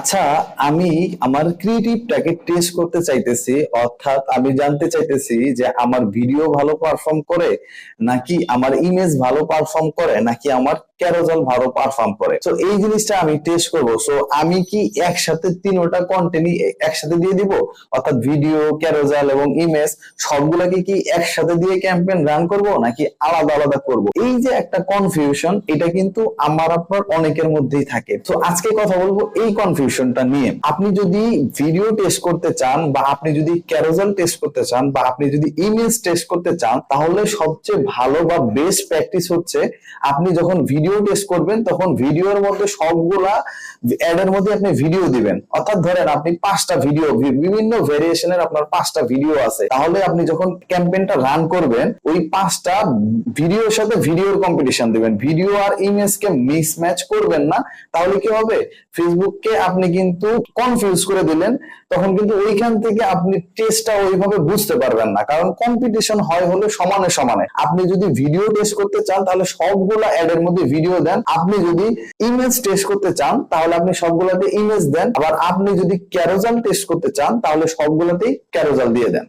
আচ্ছা, আমি আমার ক্রিয়েটিভটাকে টেস্ট করতে চাইতেছি, অর্থাৎ আমি জানতে চাইতেছি যে আমার ভিডিও ভালো পারফর্ম করে নাকি আমার ইমেজ ভালো পারফর্ম করে নাকি আমার ক্যারোজাল ভালো পারফর্ম করে। তো এই জিনিসটা আমি টেস্ট করব। সো আমি কি একসাথে তিনোটা কন্টেন্টই একসাথে দিয়ে দিব, অর্থাৎ ভিডিও, ক্যারোজাল এবং ইমেজ সবগুলাকে কি একসাথে দিয়ে ক্যাম্পেইন রান করব নাকি আলাদা আলাদা করব? এই যে একটা কনফিউশন, এটা কিন্তু আমার আপনার অনেকের মধ্যেই থাকে। তো আজকে কথা বলবো এই কনফিউশনটা নিয়ে। আপনি যদি ভিডিও টেস্ট করতে চান বা আপনি যদি ক্যারোজাল টেস্ট করতে চান বা আপনি যদি ইমেজ টেস্ট করতে চান, তাহলে সবচেয়ে ভালো বা বেস্ট প্র্যাকটিস হচ্ছে আপনি যখন ভিডিও টেস্ট করবেন তখন ভিডিওর মধ্যে সবগুলা অ্যাড এর মধ্যে আপনি ভিডিও দিবেন। অর্থাৎ ধরেন আপনি 5টা ভিডিও, বিভিন্ন ভেরিয়েশনের আপনার 5টা ভিডিও আছে, তাহলে আপনি যখন ক্যাম্পেইনটা রান করবেন ওই 5টা ভিডিওর সাথে ভিডিওর কম্পিটিশন দিবেন। ভিডিও আর ইমেজকে মিক্স ম্যাচ করবেন না, তাহলে কি হবে, ফেসবুককে আপনি কিন্তু কনফিউজ করে দিলেন। তখন কিন্তু ওইখান থেকে আপনি টেস্টটা ওইভাবে বুঝতে পারবেন না, কারণ কম্পিটিশন হয় হলো সমানে সমানে। আপনি যদি ভিডিও টেস্ট করতে চান তাহলে সবগুলা অ্যাড এর মধ্যে ভিডিও দেন, আপনি যদি ইমেজ টেস্ট করতে চান তাহলে আপনি সবগুলাতে ইমেজ দেন, আবার আপনি যদি ক্যারোজাল টেস্ট করতে চান তাহলে সবগুলাতেই ক্যারোজাল দিয়ে দেন।